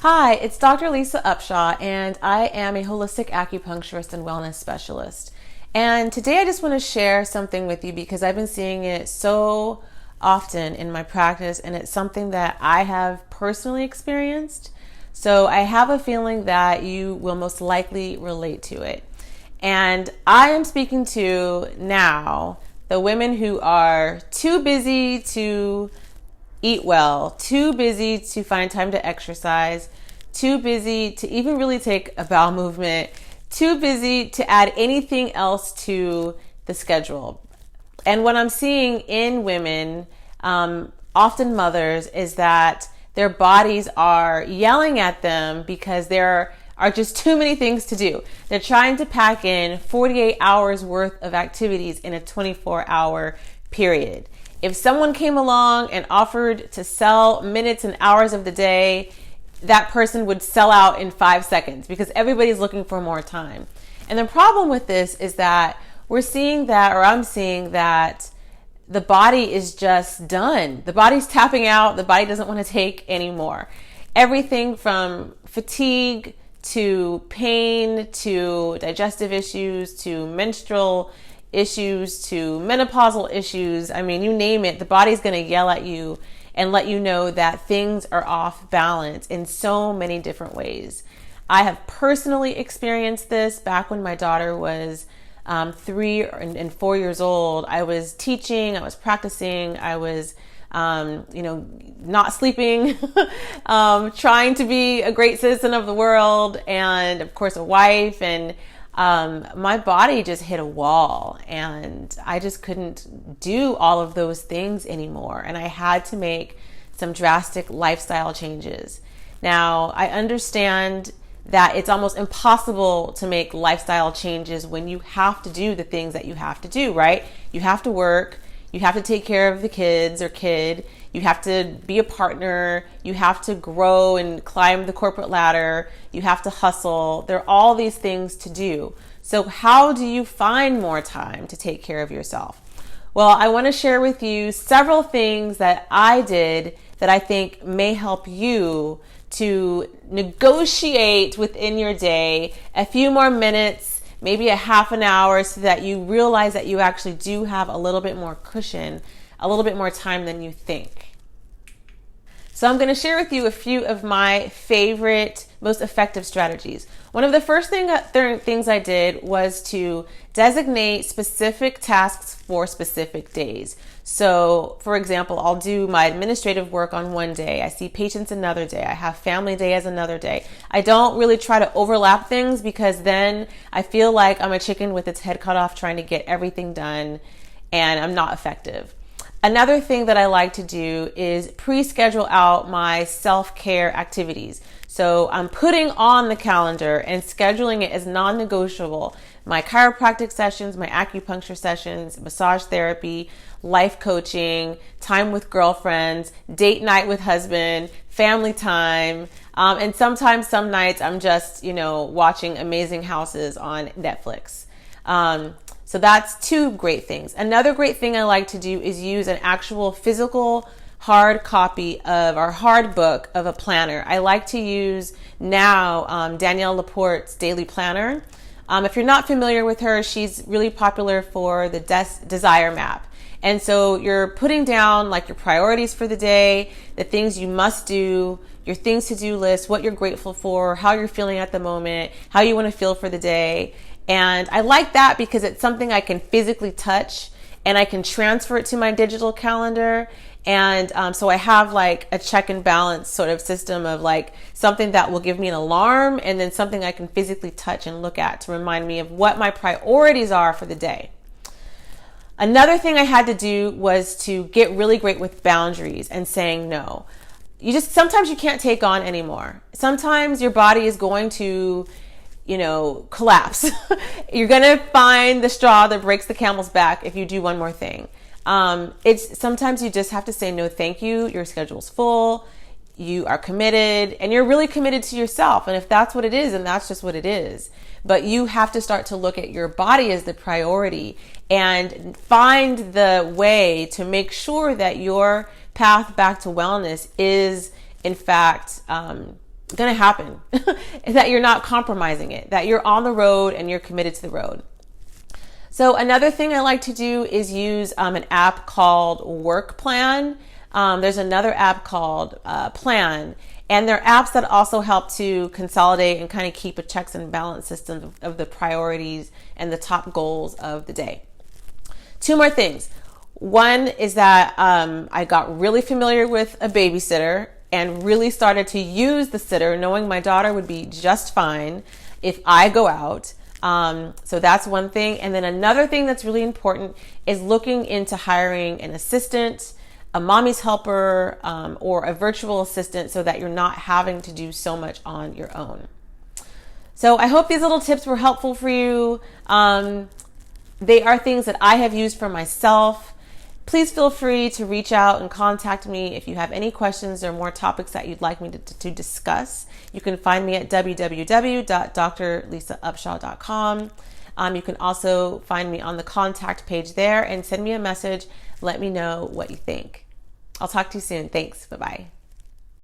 Hi, it's Dr. Lisa Upshaw, and I am a holistic acupuncturist and wellness specialist. And today I just want to share something with you because I've been seeing it so often in my practice, and it's something that I have personally experienced. So I have a feeling that you will most likely relate to it. And I am speaking to now the women who are too busy to eat well, too busy to find time to exercise, too busy to even really take a bowel movement, too busy to add anything else to the schedule. And what I'm seeing in women, often mothers, is that their bodies are yelling at them because there are just too many things to do. They're trying to pack in 48 hours worth of activities in a 24-hour period. If someone came along and offered to sell minutes and hours of the day, that person would sell out in 5 seconds because everybody's looking for more time. And the problem with this is that I'm seeing that the body is just done. The body's tapping out. The body doesn't want to take anymore. Everything from fatigue to pain to digestive issues to menstrual issues to menopausal issues. I mean, you name it, the body's going to yell at you and let you know that things are off balance in so many different ways. I have personally experienced this back when my daughter was 3 and 4 years old. I was teaching, I was practicing, I was not sleeping, trying to be a great citizen of the world, and of course a wife, and my body just hit a wall and I just couldn't do all of those things anymore. And I had to make some drastic lifestyle changes. Now, I understand that it's almost impossible to make lifestyle changes when you have to do the things that you have to do, right? You have to work, you have to take care of the kids or kid, you have to be a partner, you have to grow and climb the corporate ladder, you have to hustle. There are all these things to do. So how do you find more time to take care of yourself? Well, I want to share with you several things that I did that I think may help you to negotiate within your day a few more minutes, maybe a half an hour, so that you realize that you actually do have a little bit more cushion, a little bit more time than you think. So I'm going to share with you a few of my favorite, most effective strategies. One of the first things I did was to designate specific tasks for specific days. So, for example, I'll do my administrative work on one day. I see patients another day. I have family day as another day. I don't really try to overlap things because then I feel like I'm a chicken with its head cut off trying to get everything done, and I'm not effective. Another thing that I like to do is pre-schedule out my self-care activities. So I'm putting on the calendar and scheduling it as non-negotiable. My chiropractic sessions, my acupuncture sessions, massage therapy, life coaching, time with girlfriends, date night with husband, family time, and sometimes some nights I'm just, watching Amazing Houses on Netflix. So that's two great things. Another great thing I like to do is use an actual physical hard copy of our hard book of a planner. I like to use now Danielle Laporte's daily planner. If you're not familiar with her, she's really popular for the desire map. And so you're putting down like your priorities for the day, the things you must do, your things to do list, what you're grateful for, how you're feeling at the moment, how you want to feel for the day. And I like that because it's something I can physically touch and I can transfer it to my digital calendar. And so I have like a check and balance sort of system of like something that will give me an alarm and then something I can physically touch and look at to remind me of what my priorities are for the day. Another thing I had to do was to get really great with boundaries and saying no. Sometimes you can't take on anymore. Sometimes your body is going to collapse. You're going to find the straw that breaks the camel's back if you do one more thing. Sometimes you just have to say no, thank you. Your schedule's full. You are committed and you're really committed to yourself. And if that's what it is, then that's just what it is. But you have to start to look at your body as the priority and find the way to make sure that your path back to wellness is in fact going to happen, that you're not compromising it, that you're on the road and you're committed to the road. So another thing I like to do is use an app called Work Plan. There's another app called Plan, and they're apps that also help to consolidate and kind of keep a checks and balance system of the priorities and the top goals of the day. Two more things. One is that I got really familiar with a babysitter and really started to use the sitter, knowing my daughter would be just fine if I go out. So that's one thing. And then another thing that's really important is looking into hiring an assistant, a mommy's helper, or a virtual assistant, so that you're not having to do so much on your own. So I hope these little tips were helpful for you. They are things that I have used for myself. Please feel free to reach out and contact me if you have any questions or more topics that you'd like me to discuss. You can find me at www.drlisaupshaw.com. You can also find me on the contact page there and send me a message. Let me know what you think. I'll talk to you soon. Thanks. Bye-bye.